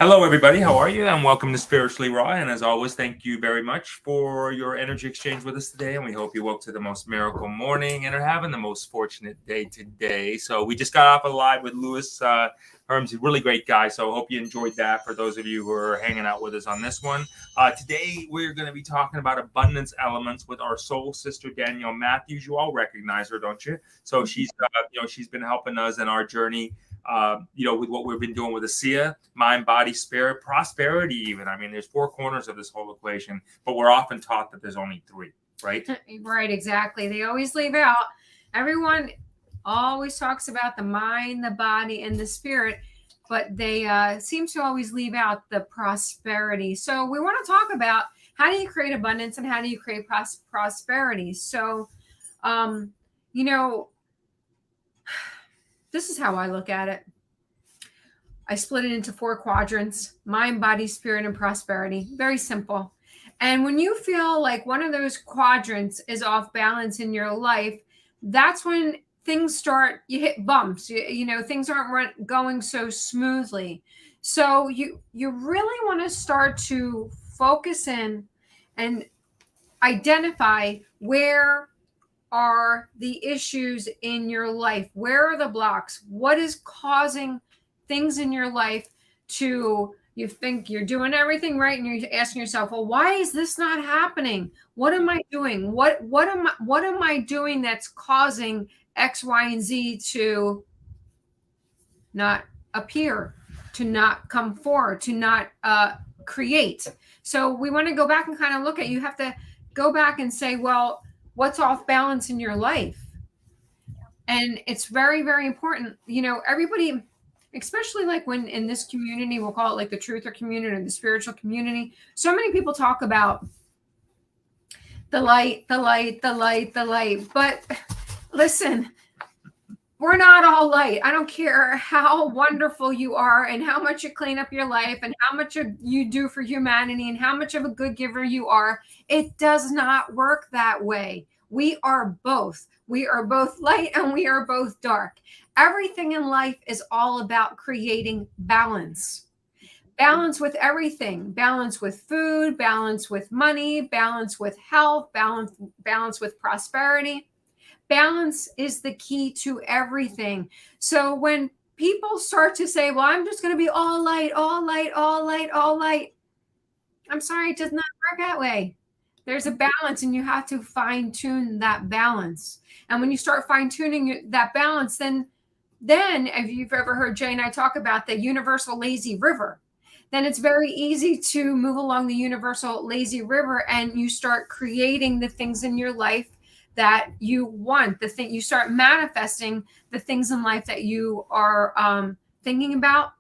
Hello, everybody. How are you? And welcome to Spiritually Raw. And as always, thank you very much for your energy exchange with us today. And we hope you woke to the most miracle morning and are having the most fortunate day today. So we just got off a live with Lewis Herms, a really great guy. So I hope you enjoyed that. For those of you who are hanging out with us on this one, today we're going to be talking about abundance elements with our soul sister Danielle Matthews. You all recognize her, don't you? So she's been helping us in our journey with what we've been doing with ASEA, mind, body, spirit, prosperity, even. I mean, there's four corners of this whole equation, but we're often taught that there's only three, right? Right, exactly. They always leave out, everyone always talks about the mind, the body, and the spirit, but they seem to always leave out the prosperity. So we want to talk about how do you create abundance and how do you create prosperity. So, you know, this is how I look at it. I split it into four quadrants: mind, body, spirit, and prosperity. Very simple. And when you feel like one of those quadrants is off balance in your life, that's when things start, you hit bumps. Things aren't going so smoothly. So you really want to start to focus in and identify where are the issues in your life? Where are the blocks? What is causing things in your life to, you think you're doing everything right and you're asking yourself, well, why is this not happening? What am I doing? What am I doing that's causing X, Y, and Z to not appear, to not come forward, to not create? So we want to go back and kind of look at, you have to go back and say, well, what's off balance in your life? And it's very, very important. Everybody, especially like when in this community, we'll call it like the truther community or the spiritual community, so many people talk about the light, the light, the light, the light. But listen, we're not all light. I don't care how wonderful you are and how much you clean up your life and how much you do for humanity and how much of a good giver you are. It does not work that way. We are both. We are both light and we are both dark. Everything in life is all about creating balance. Balance with everything. Balance with food, balance with money, balance with health, balance with prosperity. Balance is the key to everything. So when people start to say, well, I'm just going to be all light, all light, all light, all light, I'm sorry, it does not work that way. There's a balance and you have to fine tune that balance. And when you start fine tuning that balance, then if you've ever heard Jay and I talk about the universal lazy river, then it's very easy to move along the universal lazy river and you start creating the things in your life that you want. You start manifesting the things in life that you are thinking about,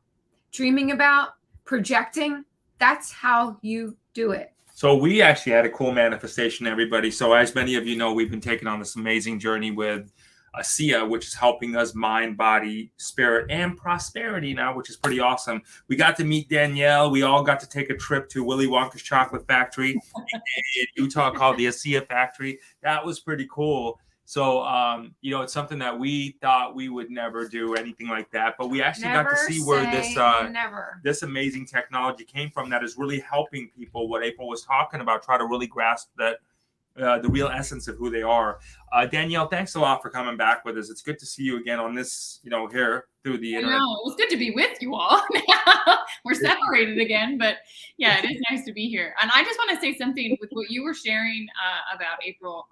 dreaming about, projecting. That's how you do it. So we actually had a cool manifestation, everybody. So as many of you know, we've been taking on this amazing journey with ASEA, which is helping us mind, body, spirit, and prosperity now, which is pretty awesome. We got to meet Danielle. We all got to take a trip to Willy Wonka's chocolate factory in Utah called the ASEA factory. That was pretty cool. So, it's something that we thought we would never do anything like that, but we actually got to see where this amazing technology came from that is really helping people. What April was talking about, try to really grasp that the real essence of who they are. Danielle, thanks a lot for coming back with us. It's good to see you again on this, here through the internet. No, it was good to be with you all. We're separated again, but yeah, it is nice to be here. And I just want to say something with what you were sharing about April.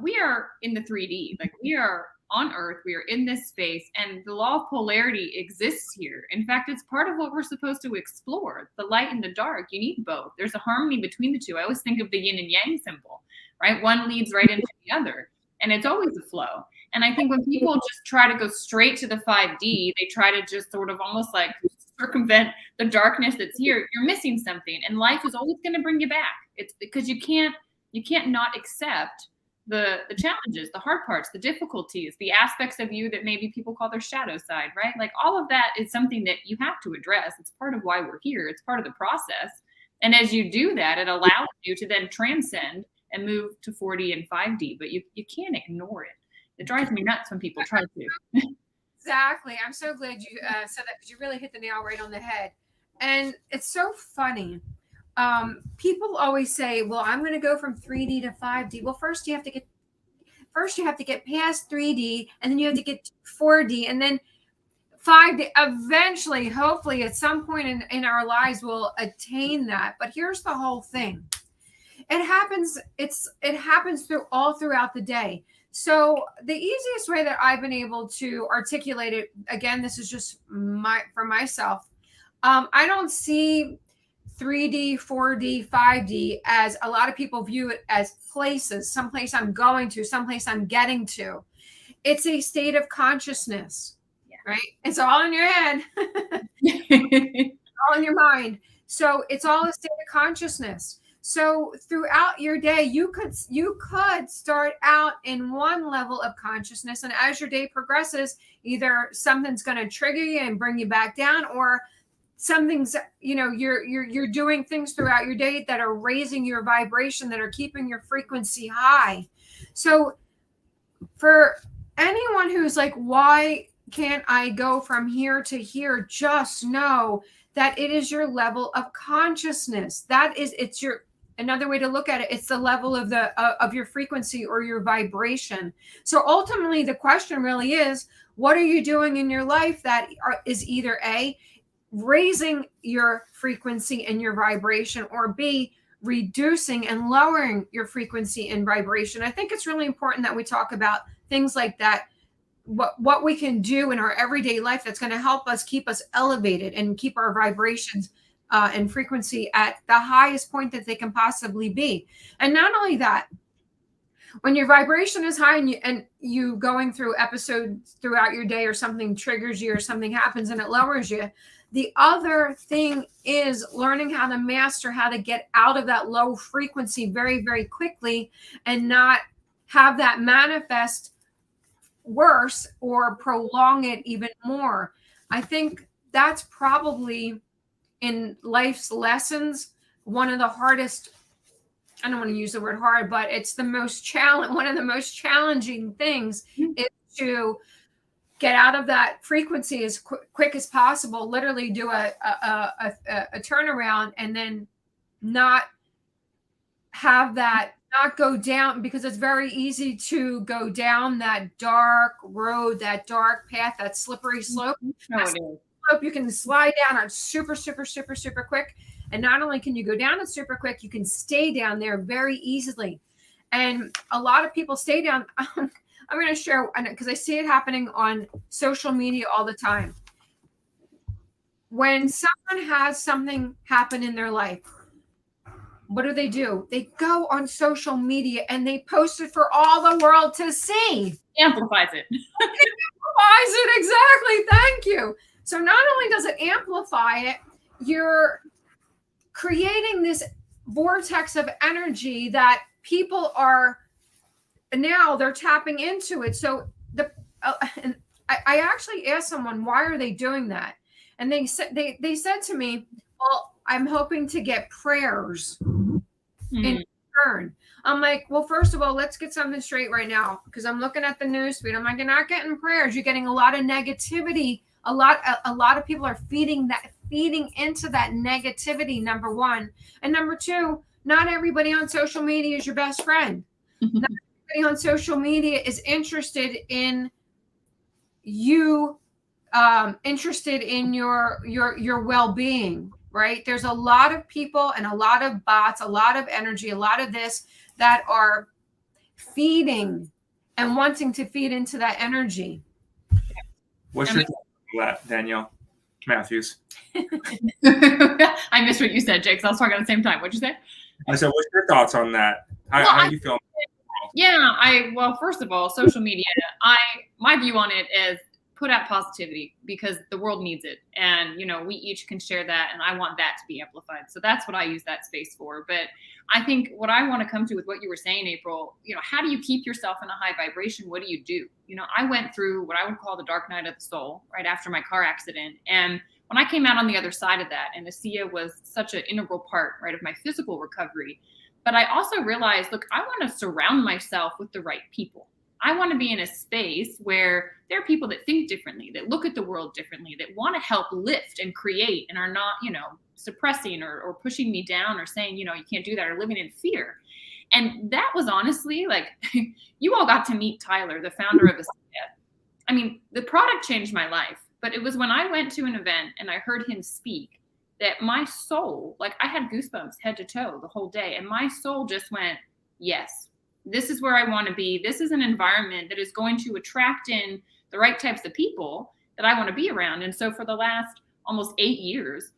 We are in the 3D, like we are on Earth, we are in this space, and the law of polarity exists here. In fact, it's part of what we're supposed to explore, the light and the dark. You need both. There's a harmony between the two. I always think of the yin and yang symbol, right? One leads right into the other, and it's always a flow. And I think when people just try to go straight to the 5D, they try to just sort of almost like circumvent the darkness that's here. You're missing something, and life is always going to bring you back. It's because you can't not accept the challenges, the hard parts, the difficulties, the aspects of you that maybe people call their shadow side, right? Like all of that is something that you have to address. It's part of why we're here. It's part of the process. And as you do that, it allows you to then transcend and move to 4D and 5D, but you can't ignore it. It drives me nuts when people try to. Exactly. I'm so glad you said that, because you really hit the nail right on the head. And it's so funny. People always say, well, I'm going to go from 3D to 5D. Well, first you have to get past 3D, and then you have to get to 4D, and then 5D. Eventually, hopefully at some point in our lives we'll attain that. But here's the whole thing. It happens throughout the day. So the easiest way that I've been able to articulate it, again, this is just for myself. I don't see 3D, 4D, 5D as a lot of people view it as places, someplace I'm going to, someplace I'm getting to. It's a state of consciousness, right? It's all in your head, all in your mind. So it's all a state of consciousness. So throughout your day, you could start out in one level of consciousness, and as your day progresses, either something's going to trigger you and bring you back down, or something's, you're doing things throughout your day that are raising your vibration, that are keeping your frequency high. So for anyone who's like, why can't I go from here to here? Just know that it is your level of consciousness. Another way to look at it, it's the level of your frequency or your vibration. So ultimately, the question really is, what are you doing in your life that is either A, raising your frequency and your vibration, or B, reducing and lowering your frequency and vibration? I think it's really important that we talk about things like that, what we can do in our everyday life that's going to help us keep us elevated and keep our vibrations and frequency at the highest point that they can possibly be. And not only that, when your vibration is high and you going through episodes throughout your day, or something triggers you or something happens and it lowers you, the other thing is learning how to master how to get out of that low frequency very, very quickly, and not have that manifest worse or prolong it even more. I think that's probably, in life's lessons, one of the hardest. I don't want to use the word hard, but it's one of the most challenging things is to get out of that frequency as quick as possible, literally do a turnaround, and then not have that, not go down, because it's very easy to go down that dark road, that dark path, that slippery slope. You can slide down on super, super, super, super quick. And not only can you go down it super quick, you can stay down there very easily. And a lot of people stay down. I'm going to share, because I see it happening on social media all the time. When someone has something happen in their life, what do? They go on social media and they post it for all the world to see. Amplifies it. Amplifies it, exactly. Thank you. So not only does it amplify it, you're creating this vortex of energy that people are now, they're tapping into it. So and I actually asked someone, why are they doing that? And they said to me, well, I'm hoping to get prayers in return. I'm like, well, first of all, let's get something straight right now, because I'm looking at the news feed. I'm like, you're not getting prayers. You're getting a lot of negativity. A lot of people are feeding into that negativity, number one. And number two, not everybody on social media is your best friend. Not everybody on social media is interested in you, interested in your well-being, right? There's a lot of people and a lot of bots, a lot of energy, a lot of this that are feeding and wanting to feed into that energy. What's your thought on that, Danielle Matthews? I missed what you said, Jake, because I was talking at the same time. What'd you say? I said, what's your thoughts on that? How do you feel? Yeah, well, first of all, social media, my view on it is put out positivity, because the world needs it. And, we each can share that, and I want that to be amplified. So that's what I use that space for. But I think what I want to come to with what you were saying, April, how do you keep yourself in a high vibration? What do you do? I went through what I would call the dark night of the soul right after my car accident. And when I came out on the other side of that, and ASEA was such an integral part, right, of my physical recovery, but I also realized, look, I want to surround myself with the right people. I want to be in a space where there are people that think differently, that look at the world differently, that want to help lift and create and are not, suppressing or pushing me down or saying, you can't do that, or living in fear. And that was honestly like, you all got to meet Tyler, the founder of ASEA. I mean, the product changed my life, but it was when I went to an event and I heard him speak that my soul, like I had goosebumps head to toe the whole day. And my soul just went, yes, this is where I want to be. This is an environment that is going to attract in the right types of people that I want to be around. And so for the last almost 8 years,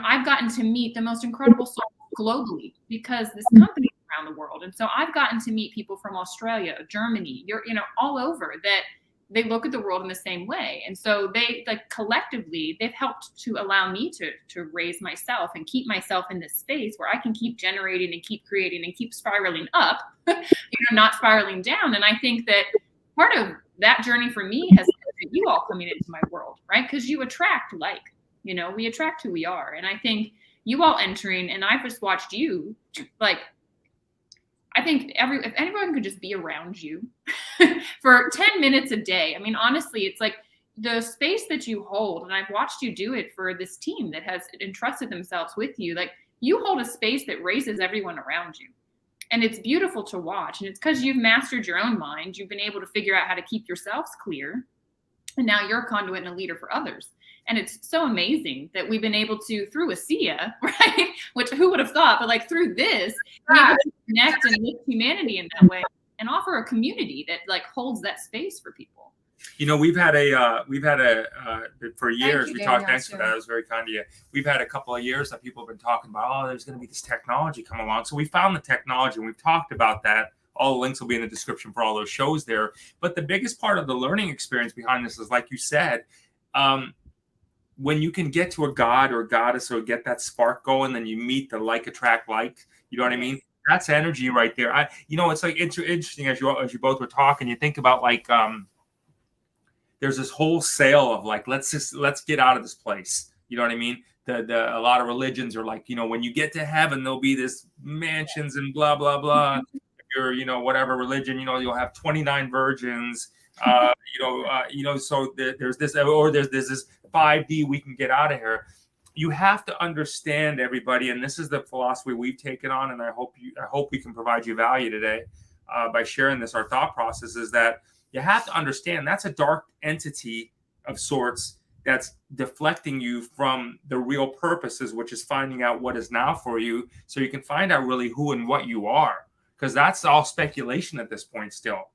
I've gotten to meet the most incredible souls globally because this company is around the world. And so I've gotten to meet people from Australia, Germany, all over that they look at the world in the same way. And so they collectively, they've helped to allow me to raise myself and keep myself in this space where I can keep generating and keep creating and keep spiraling up, not spiraling down. And I think that part of that journey for me has been you all coming into my world, right? Because you attract we attract who we are. And I think you all entering, and I've just watched you, I think if everyone could just be around you for 10 minutes a day. I mean, honestly, it's like the space that you hold, and I've watched you do it for this team that has entrusted themselves with you. Like, you hold a space that raises everyone around you. And it's beautiful to watch. And it's because you've mastered your own mind. You've been able to figure out how to keep yourselves clear. And now you're a conduit and a leader for others. And it's so amazing that we've been able to, through ASEA, right? Which who would have thought, but through this, be able to connect and lift humanity in that way and offer a community that holds that space for people. We've had a for years. You, we Danielle, talked. Thanks for that. It was very kind of you. We've had a couple of years that people have been talking about. Oh, there's going to be this technology come along. So we found the technology, and we've talked about that. All the links will be in the description for all those shows there. But the biggest part of the learning experience behind this is, like you said, when you can get to a god or a goddess or get that spark going, then you meet the like attract like. You know what I mean? That's energy right there. It's like interesting as you both were talking. You think about there's this whole sale of let's get out of this place. You know what I mean? A lot of religions are when you get to heaven, there'll be this mansions and blah blah blah. If you're whatever religion, you'll have 29 virgins. So there's this, or there's this 5D, we can get out of here. You have to understand, everybody, and this is the philosophy we've taken on, and I hope we can provide you value today by sharing this. Our thought process is that you have to understand that's a dark entity of sorts that's deflecting you from the real purposes, which is finding out what is now for you, so you can find out really who and what you are, because that's all speculation at this point still.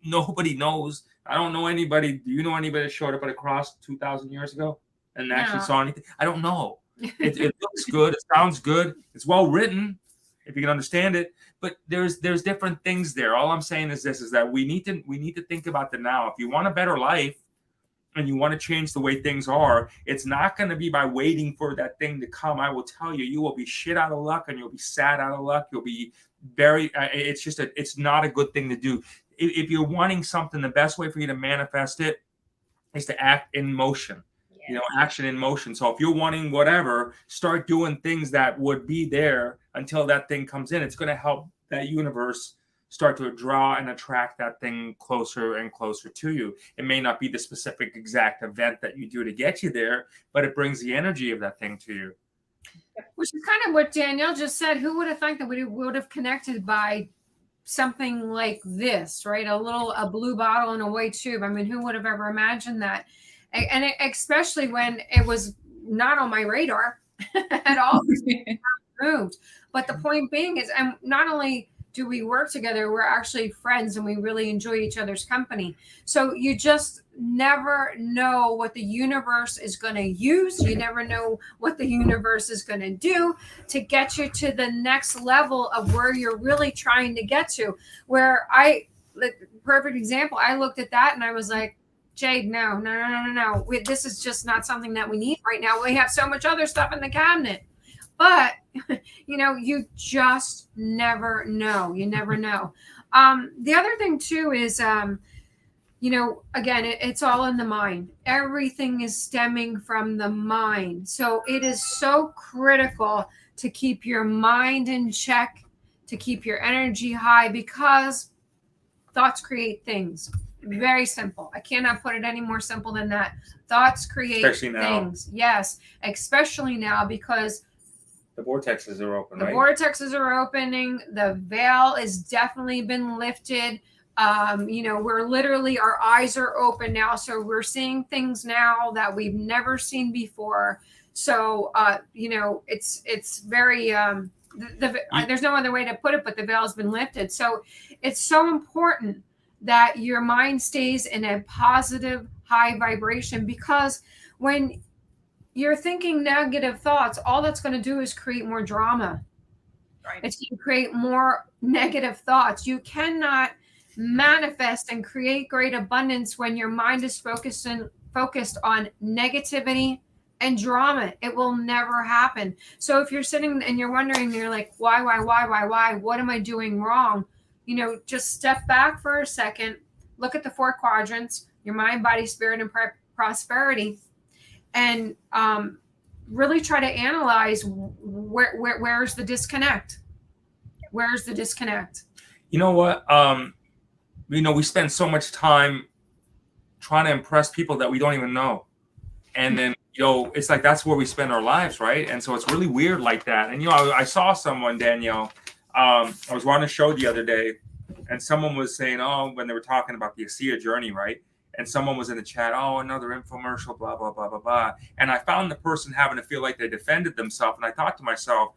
Nobody knows. I don't know anybody. Do you know anybody that showed up at a cross 2,000 years ago and actually saw anything? I don't know. It looks good. It sounds good. It's well written, if you can understand it. But there's different things there. All I'm saying is this: is that we need to think about the now. If you want a better life and you want to change the way things are, it's not going to be by waiting for that thing to come. I will tell you, you will be shit out of luck, and you'll be sad out of luck. You'll be very. It's not a good thing to do. If you're wanting something, the best way for you to manifest it is to act in motion. Yes. Action in motion. So if you're wanting whatever, start doing things that would be there until that thing comes in. It's going to help that universe start to draw and attract that thing closer and closer to you. It may not be the specific exact event that you do to get you there, but it brings the energy of that thing to you. Which is kind of what Danielle just said. Who would have thought that we would have connected by something like this, right? A blue bottle and a white tube. I mean, who would have ever imagined that? And especially when it was not on my radar at all. Moved. But the point being is, and not only do we work together, we're actually friends and we really enjoy each other's company. So you just never know what the universe is going to use. You never know what the universe is going to do to get you to the next level of where you're really trying to get to. Where perfect example, I looked at that and I was like, Jade, no. This is just not something that we need right now. We have so much other stuff in the cabinet. But, you just never know. You never know. The other thing, too, is, again, it's all in the mind. Everything is stemming from the mind. So it is so critical to keep your mind in check, to keep your energy high, because thoughts create things. Very simple. I cannot put it any more simple than that. Thoughts create Especially now. things. Yes, especially now, because The vortexes are open, the right? vortexes are opening. The veil has definitely been lifted. We're literally, our eyes are open now. So we're seeing things now that we've never seen before. So, it's very, there's no other way to put it, but the veil has been lifted. So it's so important that your mind stays in a positive, high vibration, because when you're thinking negative thoughts, all that's going to do is create more drama. Right. It's going to create more negative thoughts. You cannot manifest and create great abundance when your mind is focused on negativity and drama. It will never happen. So if you're sitting and you're wondering, you're like, why? What am I doing wrong? Just step back for a second, look at the 4 quadrants, your mind, body, spirit, and prosperity, and really try to analyze where's the disconnect. Where's the disconnect? You know what? We spend so much time trying to impress people that we don't even know. And then, it's like, that's where we spend our lives, right? And so it's really weird like that. And, I saw someone, Danielle, I was watching a show the other day, and someone was saying, when they were talking about the ASEA journey, right? And someone was in the chat, another infomercial, blah, blah, blah, blah, blah. And I found the person having to feel like they defended themselves. And I thought to myself,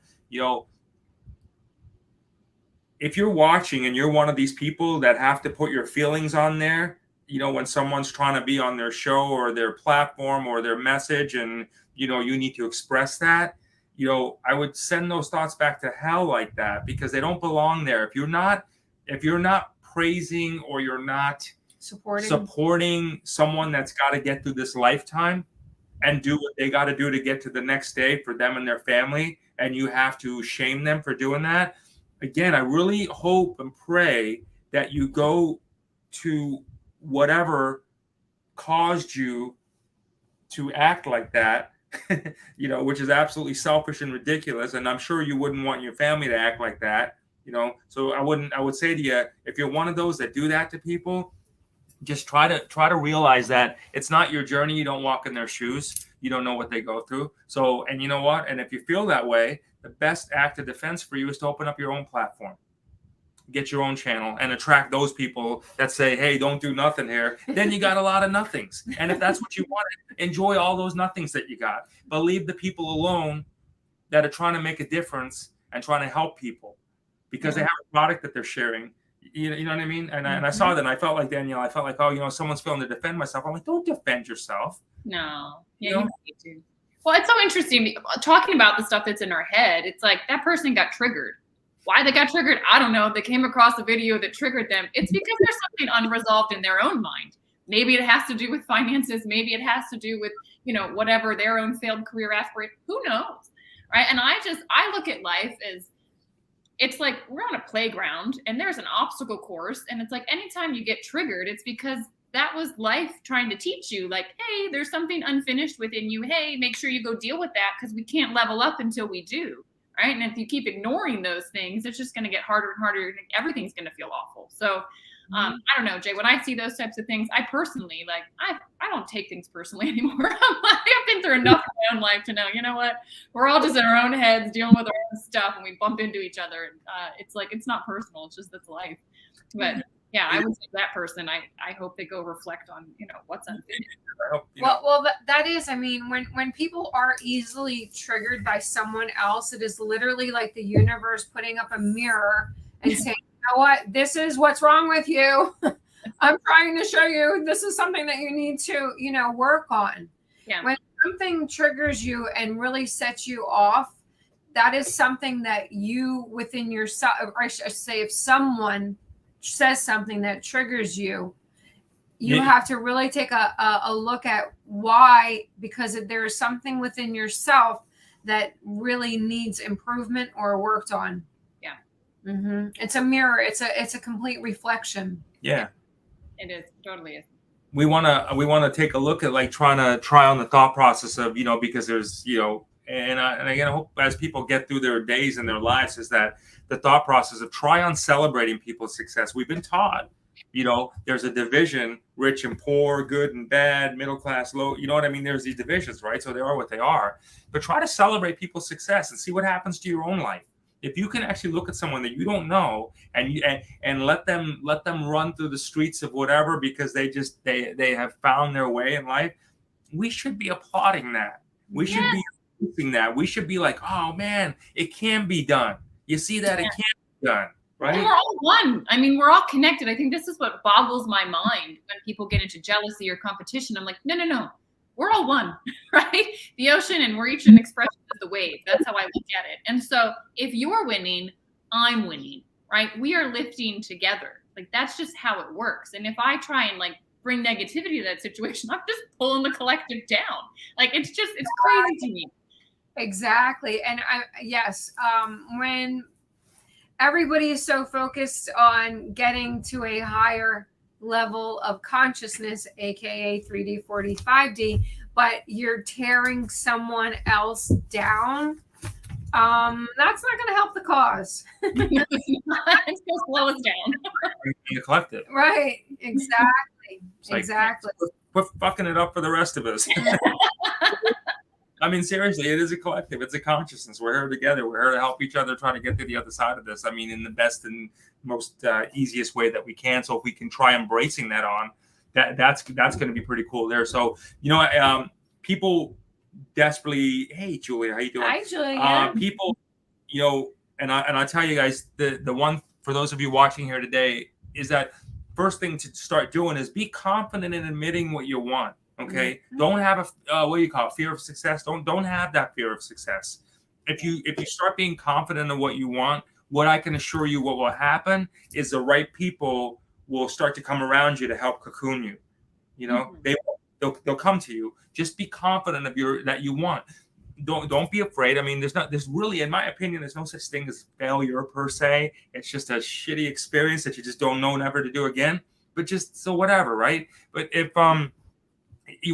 if you're watching and you're one of these people that have to put your feelings on there, when someone's trying to be on their show or their platform or their message, and, you need to express that, I would send those thoughts back to hell like that, because they don't belong there. If you're not praising, or you're not supporting someone that's got to get through this lifetime and do what they got to do to get to the next day for them and their family, and you have to shame them for doing that. Again, I really hope and pray that you go to whatever caused you to act like that, which is absolutely selfish and ridiculous. And I'm sure you wouldn't want your family to act like that, So I would say to you, if you're one of those that do that to people, just try to realize that it's not your journey. You don't walk in their shoes. You don't know what they go through. So, and you know what? And if you feel that way, the best act of defense for you is to open up your own platform, get your own channel, and attract those people that say, hey, don't do nothing here. Then you got a lot of nothings. And if that's what you want, enjoy all those nothings that you got. But leave the people alone that are trying to make a difference and trying to help people, because they have a product that they're sharing. You know what I mean? And I saw that, and I felt like, Danielle, someone's feeling to defend myself. I'm like, don't defend yourself. No. Yeah, you don't need to. Well, it's so interesting talking about the stuff that's in our head. It's like that person got triggered. Why they got triggered, I don't know. They came across a video that triggered them. It's because there's something unresolved in their own mind. Maybe it has to do with finances. Maybe it has to do with, whatever, their own failed career aspiration. Who knows? Right. And I look at life as, it's like we're on a playground and there's an obstacle course. And it's like anytime you get triggered, it's because that was life trying to teach you, like, hey, there's something unfinished within you. Hey, make sure you go deal with that, because we can't level up until we do. Right. And if you keep ignoring those things, it's just going to get harder and harder. And everything's going to feel awful. So I don't know, Jay, when I see those types of things, I personally, I don't take things personally anymore. I've been through enough in my own life to know, you know what, we're all just in our own heads dealing with our own stuff, and we bump into each other. And it's like, it's not personal. It's just, that's life. But yeah, I would say that person, I hope they go reflect on, what's unfinished. Well, that is, when people are easily triggered by someone else, it is literally like the universe putting up a mirror and saying, you know what, this is what's wrong with you. I'm trying to show you this is something that you need to, work on. Yeah. When something triggers you and really sets you off, that is something that you within yourself, or I should say, if someone says something that triggers you, you have to really take a look at why, because there is something within yourself that really needs improvement or worked on. Yeah. Mm-hmm. It's a mirror. It's a complete reflection. Yeah. It is. Totally is. We want to take a look at, like, trying to try on the thought process of, because there's, and again, I hope as people get through their days and their lives, is that the thought process of try on celebrating people's success. We've been taught You know, there's a division, rich and poor, good and bad, middle class, low. You know what I mean? There's these divisions, right? So they are what they are. But try to celebrate people's success and see what happens to your own life. If you can actually look at someone that you don't know and let them run through the streets of whatever because they have found their way in life, we should be applauding that. We should be using that. We should be like, oh man, it can be done. You see that it can be done. Right? And we're all one. I mean, we're all connected. I think this is what boggles my mind when people get into jealousy or competition. I'm like, no. We're all one, right? The ocean, and we're each an expression of the wave. That's how I look at it. And so if you're winning, I'm winning, right? We are lifting together. Like, that's just how it works. And if I try and like bring negativity to that situation, I'm just pulling the collective down. Like, it's crazy to me. Exactly. And when everybody is so focused on getting to a higher level of consciousness, aka 3D, 4D, 5D, but you're tearing someone else down, that's not going to help the cause. It's going to slow us down. You collect it. Right. Exactly. Exactly. We're fucking it up for the rest of us. I mean, seriously, it is a collective. It's a consciousness. We're here together. We're here to help each other try to get to the other side of this. I mean, in the best and most easiest way that we can. So if we can try embracing that that's going to be pretty cool there. So, you know, people desperately, hey, Julia, how you doing? Hi, Julia. People, you know, and I tell you guys, the one, for those of you watching here today, is that first thing to start doing is be confident in admitting what you want. Okay. Mm-hmm. Don't have what do you call it? Fear of success. Don't have that fear of success. If you start being confident in what you want, what I can assure you, what will happen is the right people will start to come around you to help cocoon you. You know, mm-hmm. they'll come to you. Just be confident of that you want. Don't be afraid. I mean, there's really, in my opinion, there's no such thing as failure per se. It's just a shitty experience that you just don't know never to do again. But just so whatever, right? But if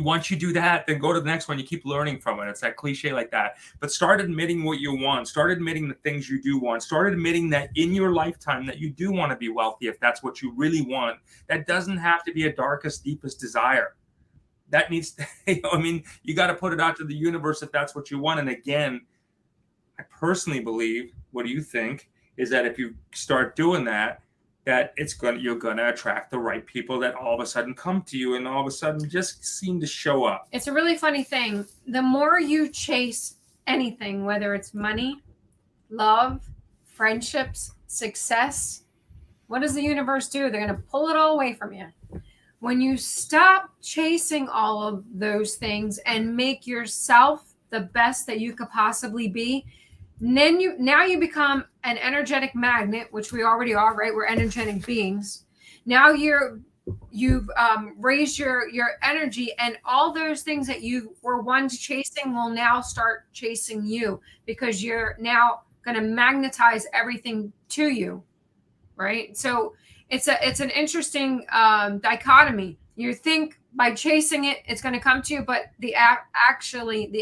once you do that, then go to the next one. You keep learning from it. It's that cliche like that. But start admitting what you want. Start admitting the things you do want. Start admitting that in your lifetime that you do want to be wealthy if that's what you really want. That doesn't have to be a darkest, deepest desire. That needs to, I mean, you got to put it out to the universe if that's what you want. And again, I personally believe, what do you think, is that if you start doing that, that you're gonna attract the right people that all of a sudden come to you and all of a sudden just seem to show up. It's a really funny thing. The more you chase anything, whether it's money, love, friendships, success, what does the universe do? They're gonna pull it all away from you. When you stop chasing all of those things and make yourself the best that you could possibly be, then you become an energetic magnet, which we already are, right? We're energetic beings. Now you've raised your energy, and all those things that you were once chasing will now start chasing you, because you're now going to magnetize everything to you, right? So it's an interesting dichotomy. You think by chasing it, it's going to come to you, but the absolute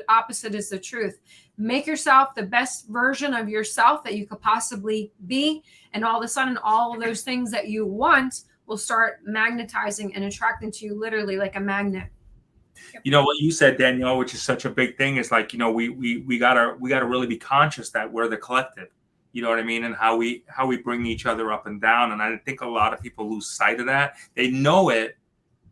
opposite is the truth. Make yourself the best version of yourself that you could possibly be, and all of a sudden, all of those things that you want will start magnetizing and attracting to you, literally like a magnet. You know what you said, Danielle, which is such a big thing, is like, you know, we gotta really be conscious that we're the collective. You know what I mean? And how we bring each other up and down. And I think a lot of people lose sight of that. They know it.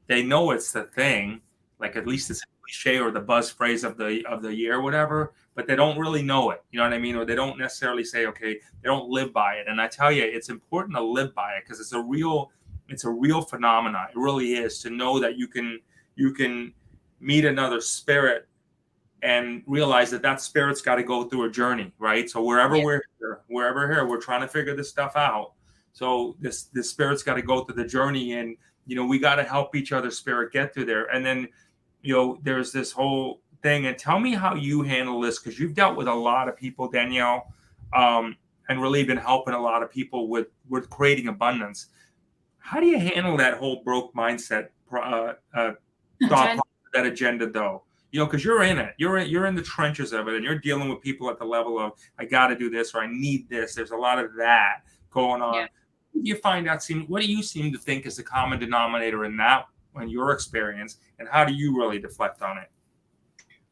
They know it's the thing, like at least it's a cliche or the buzz phrase of the year or whatever, but they don't really know it. You know what I mean? Or they don't necessarily say, okay, they don't live by it. And I tell you, it's important to live by it, because it's a real phenomenon. It really is, to know that you can meet another spirit and realize that spirit's got to go through a journey, right? So wherever we're here, we're trying to figure this stuff out. So this spirit's got to go through the journey, and you know, we got to help each other's spirit get through there. And then, you know, there's this whole thing. And tell me how you handle this, because you've dealt with a lot of people, Danielle, and really been helping a lot of people with creating abundance. How do you handle that whole broke mindset thought process, that agenda, though? You know, because you're in it. You're in the trenches of it, and you're dealing with people at the level of, I got to do this, or I need this. There's a lot of that going on. Yeah. do you find out what do you seem to think is the common denominator in that, in your experience, and how do you really deflect on it?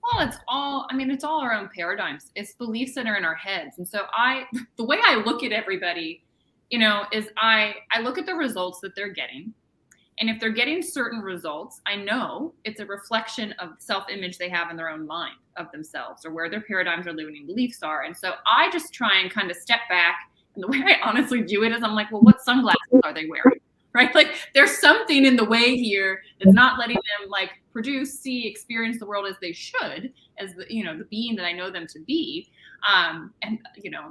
Well, it's all our own paradigms. It's beliefs that are in our heads. And so the way I look at everybody, is I look at the results that they're getting. And if they're getting certain results, I know it's a reflection of self-image they have in their own mind of themselves, or where their paradigms or limiting beliefs are. And so I just try and kind of step back. And the way I honestly do it is I'm like, well, what sunglasses are they wearing? Right? Like there's something in the way here that's not letting them like produce, see, experience the world as they should, as the being that I know them to be. And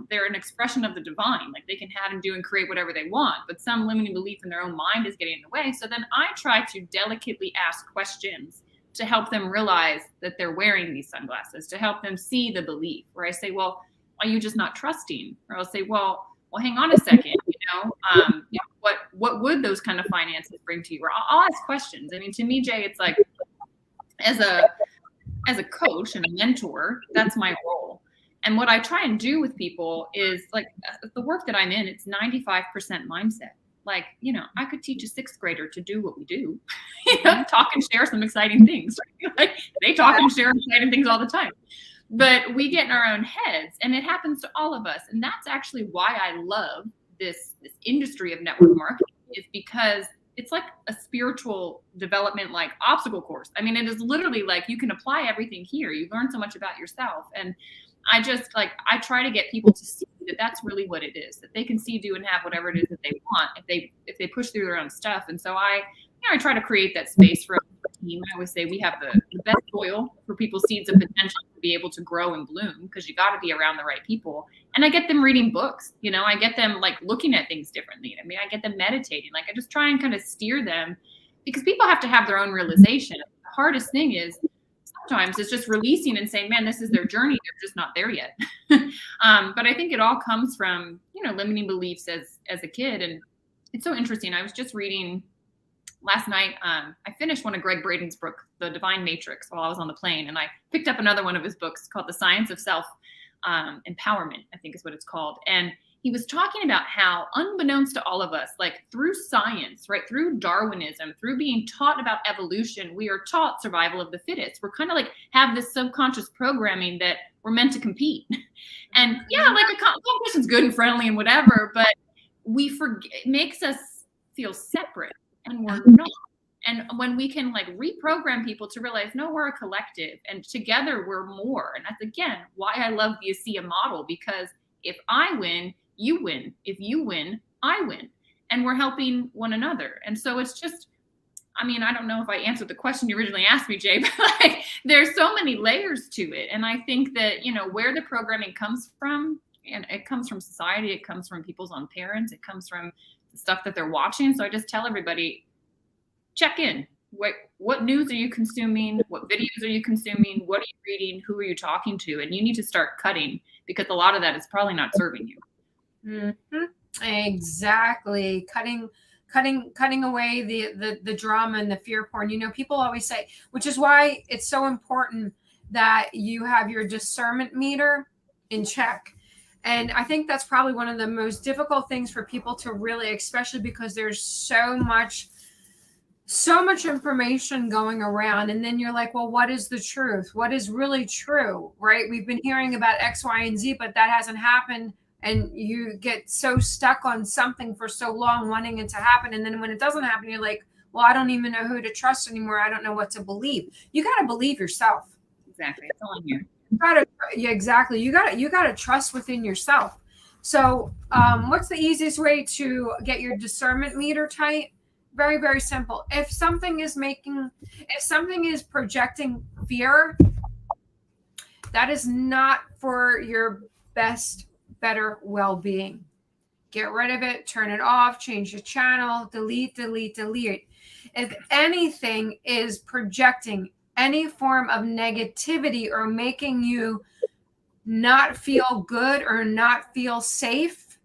they're an expression of the divine. Like they can have and do and create whatever they want, but some limiting belief in their own mind is getting in the way. So then I try to delicately ask questions to help them realize that they're wearing these sunglasses, to help them see the belief. Where I say, well, are you just not trusting? Or I'll say, well, hang on a second, what would those kind of finances bring to you? Or I'll ask questions. I mean, to me, Jay, it's like, as a coach and a mentor, that's my role. And what I try and do with people is like the work that I'm in, it's 95% mindset. Like, I could teach a 6th grader to do what we do, talk and share some exciting things. Like they talk and share exciting things all the time. But we get in our own heads, and it happens to all of us. And that's actually why I love this industry of network marketing, is because it's like a spiritual development, like obstacle course. I mean, it is literally like you can apply everything here. You learn so much about yourself. And I try to get people to see that that's really what it is, that they can see, do, and have whatever it is that they want if they push through their own stuff. And so I try to create that space for a team. I always say we have the best soil for people's seeds of potential to be able to grow and bloom, because you got to be around the right people. And I get them reading books, I get them like looking at things differently. I mean, I get them meditating. Like I just try and kind of steer them, because people have to have their own realization. The hardest thing is sometimes it's just releasing and saying, man, this is their journey. They're just not there yet. But I think it all comes from, limiting beliefs as a kid. And it's so interesting. I was just reading last night. I finished one of Greg Braden's book, The Divine Matrix, while I was on the plane. And I picked up another one of his books called The Science of Self Empowerment, I think is what it's called. And he was talking about how, unbeknownst to all of us, like through science, right, through Darwinism, through being taught about evolution, we are taught survival of the fittest. We're kind of like have this subconscious programming that we're meant to compete. And yeah, like a competition's good and friendly and whatever, but we forget, it makes us feel separate, and we're not. And when we can like reprogram people to realize, no, we're a collective and together we're more. And that's, again, why I love the ASEA model, because if I win, you win. If you win, I win. And we're helping one another. And so it's just, I mean, I don't know if I answered the question you originally asked me, Jay, but like there's so many layers to it. And I think that, where the programming comes from, and it comes from society, it comes from people's own parents, it comes from the stuff that they're watching. So I just tell everybody, check in. What news are you consuming? What videos are you consuming? What are you reading? Who are you talking to? And you need to start cutting, because a lot of that is probably not serving you. Mm-hmm. Exactly. Cutting away the drama and the fear porn. People always say, which is why it's so important that you have your discernment meter in check. And I think that's probably one of the most difficult things for people to really, especially because there's so much information going around. And then you're like, well, what is the truth? What is really true, right? We've been hearing about X, Y, and Z, but that hasn't happened. And you get so stuck on something for so long, wanting it to happen. And then when it doesn't happen, you're like, well, I don't even know who to trust anymore. I don't know what to believe. You got to believe yourself. Exactly. It's all in you. Exactly. You got to trust within yourself. So what's the easiest way to get your discernment meter tight? Very, very simple. If something is projecting fear, that is not for your better well-being. Get rid of it, turn it off, change the channel, delete. If anything is projecting any form of negativity or making you not feel good or not feel safe,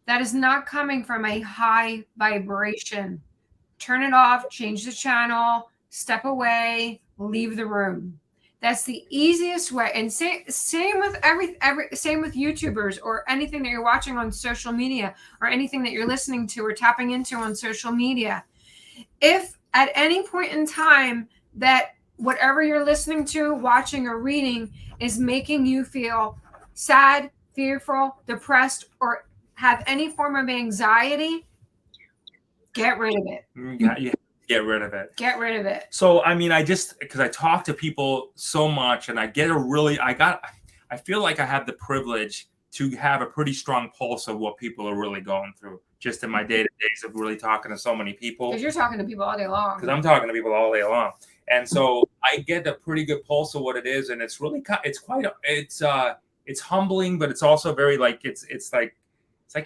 that is not coming from a high vibration. Turn it off, change the channel, step away, leave the room. That's the easiest way. And same with same with YouTubers or anything that you're watching on social media or anything that you're listening to or tapping into on social media. If at any point in time that whatever you're listening to, watching, or reading is making you feel sad, fearful, depressed, or have any form of anxiety, get rid of it. You get rid of it. Get rid of it. So, I mean, because I talk to people so much and I feel like I have the privilege to have a pretty strong pulse of what people are really going through just in my day-to-days of really talking to so many people. Because you're talking to people all day long. Because I'm talking to people all day long. And so I get a pretty good pulse of what it is. And it's humbling, but it's also very like, it's like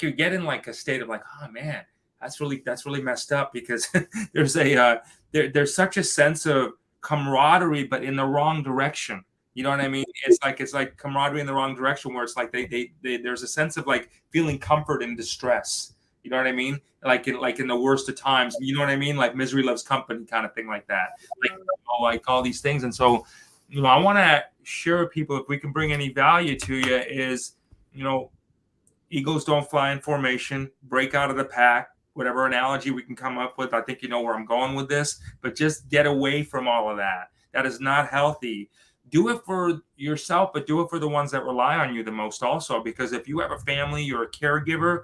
you're getting like a state of like, oh man, that's really messed up, because there's such a sense of camaraderie, but in the wrong direction. You know what I mean? It's like camaraderie in the wrong direction, where it's like there's a sense of like feeling comfort in distress. You know what I mean? Like in the worst of times. You know what I mean? Like misery loves company kind of thing, like that. Like all these things. And so, I want to share with people, if we can bring any value to you, is, eagles don't fly in formation. Break out of the pack. Whatever analogy we can come up with. I think you know where I'm going with this. But just get away from all of that. That is not healthy. Do it for yourself, but do it for the ones that rely on you the most also. Because if you have a family, you're a caregiver,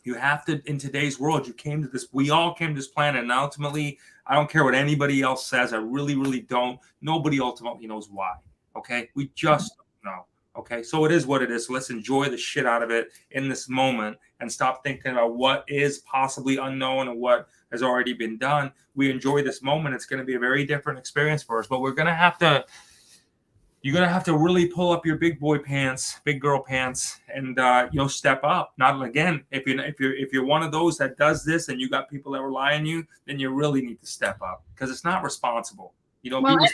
you have to, in today's world, we all came to this planet, and ultimately, I don't care what anybody else says. I really, really don't. Nobody ultimately knows why. Okay. We just don't know. Okay. So it is what it is. So let's enjoy the shit out of it in this moment and stop thinking about what is possibly unknown and what has already been done. We enjoy this moment. It's going to be a very different experience for us, but you're going to have to really pull up your big boy pants, big girl pants, and step up. Not again, if you're one of those that does this and you got people that rely on you, then you really need to step up, because it's not responsible. I think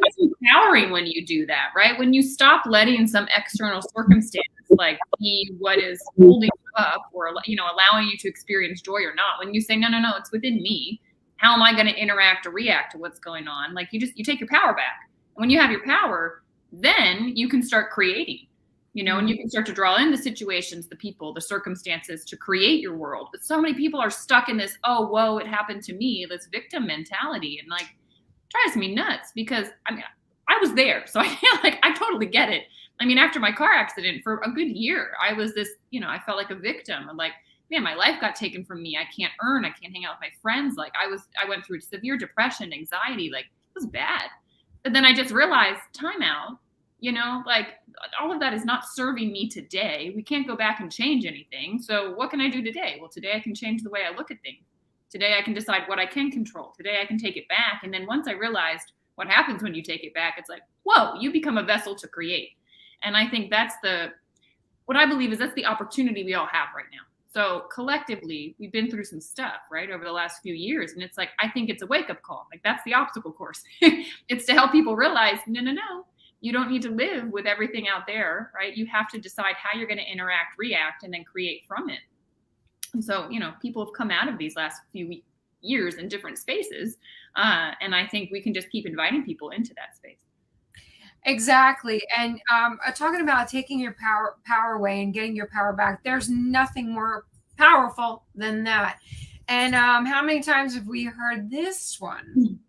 it's empowering when you do that, right? When you stop letting some external circumstance like be what is holding you up, or allowing you to experience joy or not. When you say no, it's within me. How am I going to interact or react to what's going on? Like you take your power back. When you have your power, then you can start creating, and you can start to draw in the situations, the people, the circumstances to create your world. But so many people are stuck in this, oh, whoa, it happened to me, this victim mentality. And like, it drives me nuts, because I was there. So I feel like I totally get it. After my car accident for a good year, I was this, I felt like a victim. I'm like, man, my life got taken from me. I can't earn, I can't hang out with my friends. Like I went through severe depression, anxiety, like it was bad. But then I just realized, time out, like all of that is not serving me today. We can't go back and change anything. So what can I do today? Well, today I can change the way I look at things. Today I can decide what I can control. Today I can take it back. And then once I realized what happens when you take it back, it's like, whoa, you become a vessel to create. And I think that's what I believe is that's the opportunity we all have right now. So collectively, we've been through some stuff, right, over the last few years. And it's like, I think it's a wake-up call. Like, that's the obstacle course. It's to help people realize, no. You don't need to live with everything out there, right? You have to decide how you're going to interact, react, and then create from it. And so, people have come out of these last few years in different spaces. And I think we can just keep inviting people into that space. Exactly. And talking about taking your power away and getting your power back, there's nothing more powerful than that. And how many times have we heard this one?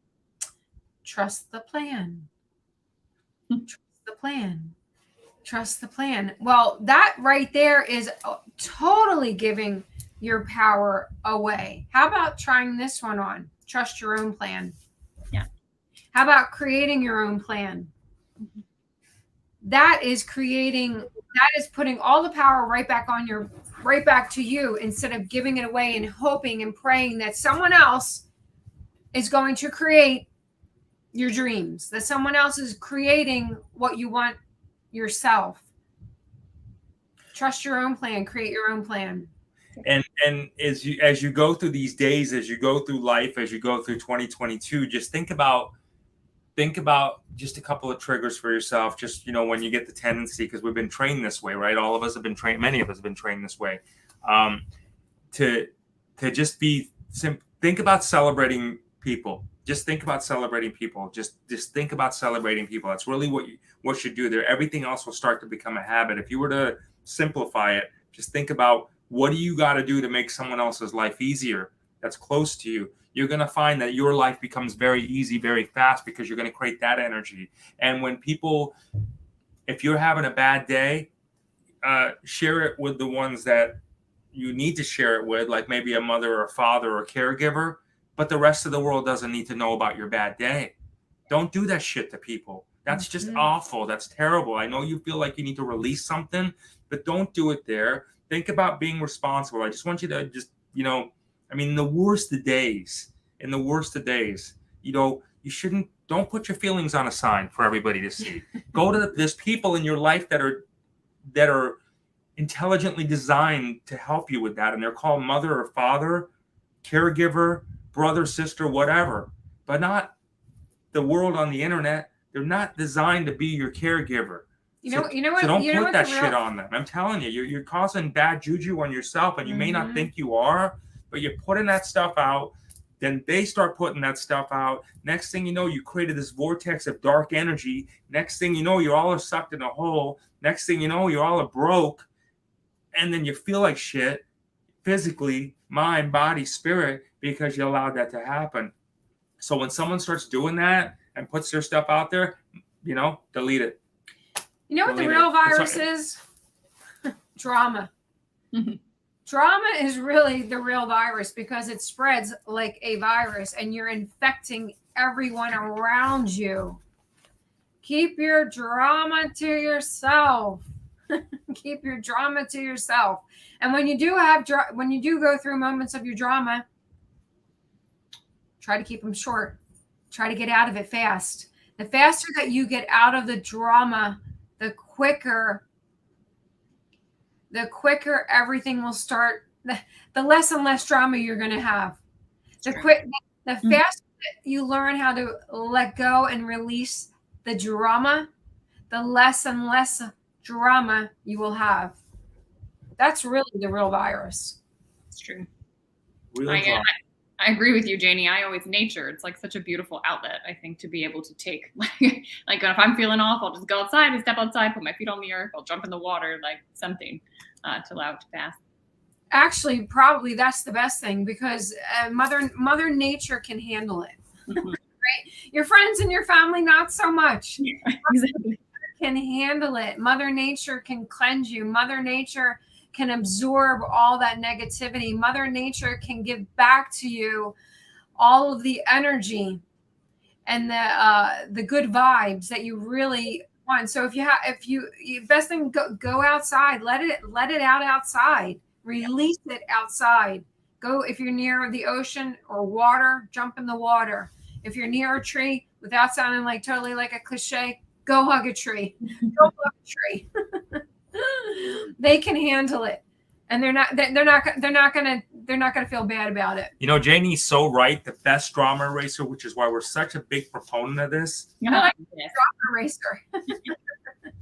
Trust the plan. Trust the plan. Trust the plan. Well, that right there is totally giving your power away. How about trying this one on? Trust your own plan. Yeah. How about creating your own plan? That is putting all the power right back to you, instead of giving it away and hoping and praying that someone else is going to create your dreams, that someone else is creating what you want yourself. Trust your own plan, create your own plan. And as you go through these days, as you go through life, as you go through 2022, just think about just a couple of triggers for yourself. Just, when you get the tendency, because we've been trained this way, right? All of us have been trained. Many of us have been trained this way, to just think about celebrating people. just think about celebrating people. Just think about celebrating people. That's really what should do there. Everything else will start to become a habit. If you were to simplify it, just think about, what do you got to do to make someone else's life easier that's close to you? You're going to find that your life becomes very easy, very fast, because you're going to create that energy. And when people, if you're having a bad day, share it with the ones that you need to share it with, like maybe a mother or a father or a caregiver, but the rest of the world doesn't need to know about your bad day. Don't do that shit to people. That's just awful. That's terrible. I know you feel like you need to release something, but don't do it there. Think about being responsible. I just want you to just, I mean, in the worst of days, you shouldn't, don't put your feelings on a sign for everybody to see. There's people in your life that are intelligently designed to help you with that. And they're called mother or father, caregiver, brother, sister, whatever, but not the world on the internet. They're not designed to be your caregiver. So don't put that shit on them. I'm telling you, you're causing bad juju on yourself, and you may not think you are, but you're putting that stuff out. Then they start putting that stuff out. Next thing you know, you created this vortex of dark energy. Next thing you know, you're all sucked in a hole. Next thing you know, you're all broke. And then you feel like shit, physically, mind, body, spirit, because you allowed that to happen. So when someone starts doing that and puts their stuff out there, delete it. You know what the real virus is? Drama. Drama is really the real virus, because it spreads like a virus and you're infecting everyone around you. Keep your drama to yourself. Keep your drama to yourself. And when you do go through moments of your drama, try to keep them short. Try to get out of it fast. The faster that you get out of the drama, the quicker everything will start. The less and less drama you're going to have. The faster that you learn how to let go and release the drama, the less and less drama you will have. That's really the real virus. It's true. I agree with you, Janie. Nature, it's like such a beautiful outlet, I think, to be able to take, like if I'm feeling off, I'll just go outside and step outside, put my feet on the earth, I'll jump in the water, like something to allow it to pass. Actually, probably that's the best thing, because Mother Nature can handle it. Right? Your friends and your family, not so much. Yeah, exactly. Can handle it. Mother Nature can cleanse you. Mother Nature can absorb all that negativity. Mother Nature can give back to you all of the energy and the good vibes that you really want. So best thing, go outside. Let it out outside. Release it outside. Go, if you're near the ocean or water, jump in the water. If you're near a tree, without sounding like totally like a cliche, go hug a tree. Go hug a tree. They can handle it, and they're not gonna feel bad about it. Janie's so right. The best drama eraser, which is why we're such a big proponent of this. Drama eraser.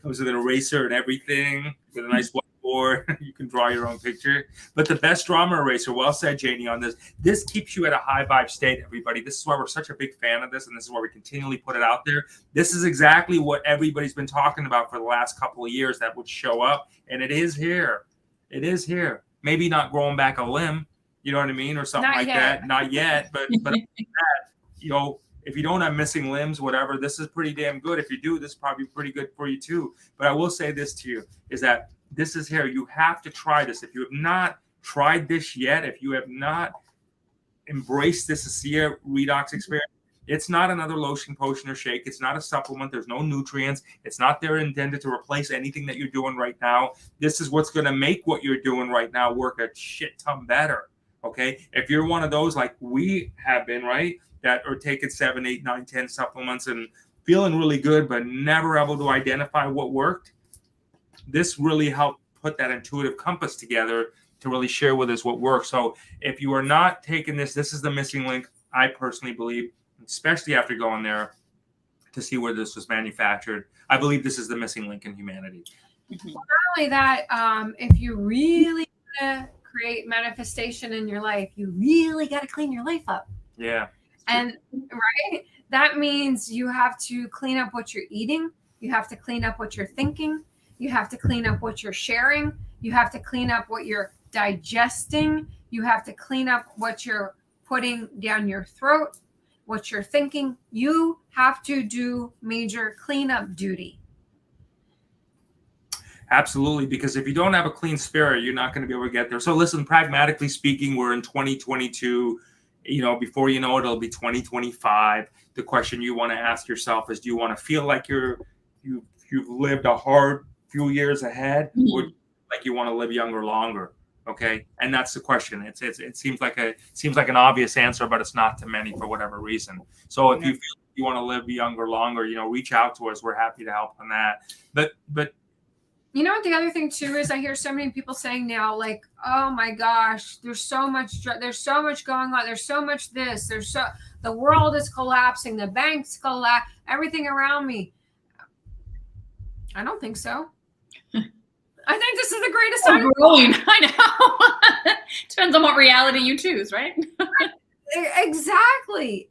Comes with an eraser and everything, with a nice whiteboard. You can draw your own picture. But the best drama eraser, well said, Janie, on this. This keeps you at a high vibe state, everybody. This is why we're such a big fan of this, and this is why we continually put it out there. This is exactly what everybody's been talking about for the last couple of years that would show up, and it is here. It is here. Maybe not growing back a limb, you know what I mean, or something like that. Not yet, but if you don't have missing limbs, whatever, this is pretty damn good. If you do, this is probably pretty good for you too. But I will say this to you, is that this is here. You have to try this. If you have not tried this yet, if you have not embraced this ASEA Redox experience, it's not another lotion, potion, or shake. It's not a supplement. There's no nutrients. It's not there intended to replace anything that you're doing right now. This is what's going to make what you're doing right now work a shit ton better. Okay? If you're one of those like we have been, right, that are taking 7, 8, 9, 10 supplements and feeling really good, but never able to identify what worked, this really helped put that intuitive compass together to really share with us what works. So if you are not taking this is the missing link, I personally believe, especially after going there to see where this was manufactured. I believe this is the missing link in humanity. Well, not only that, if you really want to create manifestation in your life, you really got to clean your life up. Yeah. And right, that means you have to clean up what you're eating. You have to clean up what you're thinking. You have to clean up what you're sharing. You have to clean up what you're digesting. You have to clean up what you're putting down your throat, what you're thinking. You have to do major cleanup duty. Absolutely, because if you don't have a clean spirit, you're not going to be able to get there. So listen, pragmatically speaking, we're in 2022. You know, before you know it, it'll be 2025. The question you want to ask yourself is, do you want to feel like you've lived a hard few years ahead, or like you want to live younger longer? Okay, and that's the question. It seems like an obvious answer, but it's not to many for whatever reason. So if you feel you want to live younger longer, you know, reach out to us. We're happy to help on that. But you know what the other thing too is, I hear so many people saying now, like, oh my gosh, there's so much going on, there's so much this, the world is collapsing, the banks collapse, everything around me. I don't think so. I think this is the greatest time. Growing. I know. Depends on what reality you choose, right? Exactly.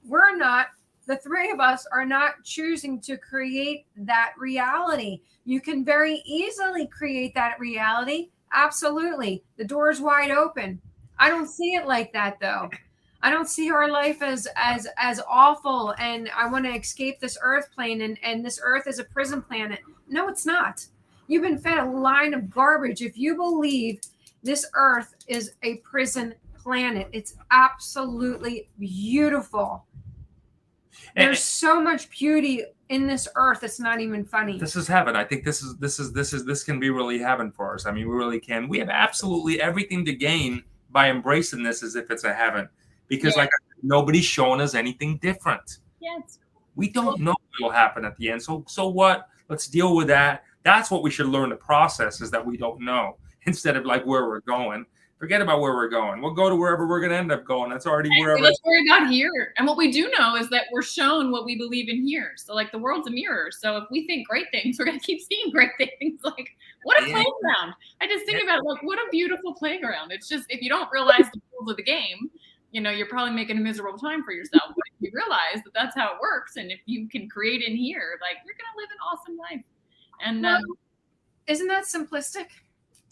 We're not, the three of us are not choosing to create that reality. You can very easily create that reality. Absolutely. The door's wide open. I don't see it like that though. I don't see our life as awful and I want to escape this earth plane and this earth is a prison planet. No, it's not. You've been fed a line of garbage. If you believe this earth is a prison planet, it's absolutely beautiful. There's so much beauty in this earth. It's not even funny. This is heaven. I think this can be really heaven for us. I mean, we really can. We have absolutely everything to gain by embracing this as if it's a heaven, because like nobody's showing us anything different. Yes. We don't know what will happen at the end. So what? Let's deal with that. That's what we should learn to process, is that we don't know, instead of like where we're going. Forget about where we're going. We'll go to wherever we're going to end up going. That's already wherever. Let's worry about here. And what we do know is that we're shown what we believe in here. So like the world's a mirror. So if we think great things, we're going to keep seeing great things. Like what a playground. I just think about it, like what a beautiful playground. It's just, if you don't realize the rules of the game, you know, you're probably making a miserable time for yourself. But if you realize that that's how it works, and if you can create in here, like you're going to live an awesome life. And isn't that simplistic?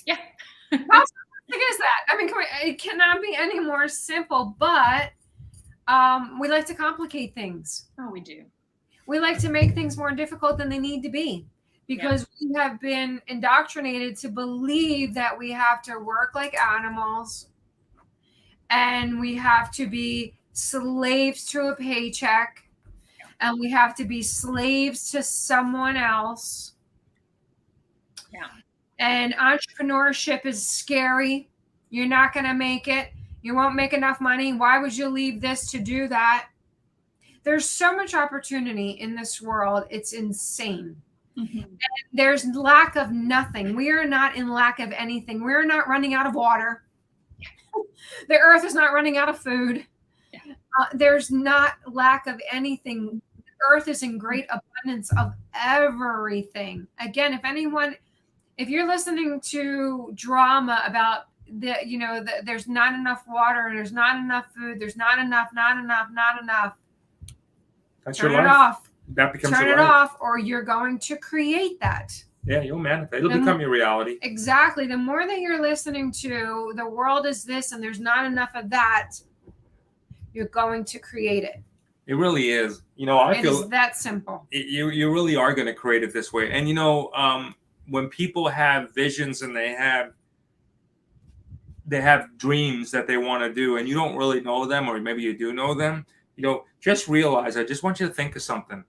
Yeah. How simplistic is that? I mean, it cannot be any more simple, but we like to complicate things. Oh, we do. We like to make things more difficult than they need to be, because we have been indoctrinated to believe that we have to work like animals and we have to be slaves to a paycheck and we have to be slaves to someone else. Yeah. And entrepreneurship is scary. You're not going to make it. You won't make enough money. Why would you leave this to do that? There's so much opportunity in this world. It's insane. Mm-hmm. And there's lack of nothing. We are not in lack of anything. We're not running out of water. The earth is not running out of food. There's not lack of anything. The earth is in great abundance of everything. Again, if you're listening to drama about there's not enough water, there's not enough food, there's not enough. That's turn your it life. off. That becomes turn your it life. off, or you're going to create that. Yeah, you'll manifest. It'll become your reality. Exactly. The more that you're listening to the world is this and there's not enough of that, you're going to create it. It really is. You know, I feel it's that simple. You really are going to create it this way. And you know, when people have visions and they have dreams that they want to do, and you don't really know them, or maybe you do know them, you know, just realize, I just want you to think of something.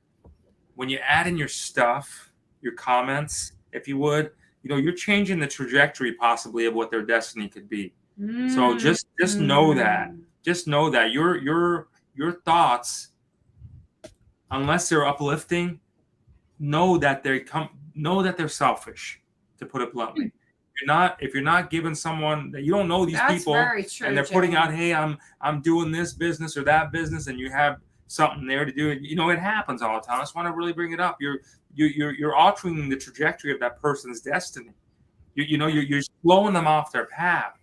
When you add in your stuff, your comments, if you would, you know, you're changing the trajectory possibly of what their destiny could be. So just know that. Just know that your thoughts, unless they're uplifting, know that they're selfish, to put it bluntly. If you're not giving someone that you don't know these people, very true, and they're putting out, hey, I'm doing this business or that business, and you have something there to do, you know, it happens all the time. I just want to really bring it up. You're altering the trajectory of that person's destiny. You're blowing them off their path.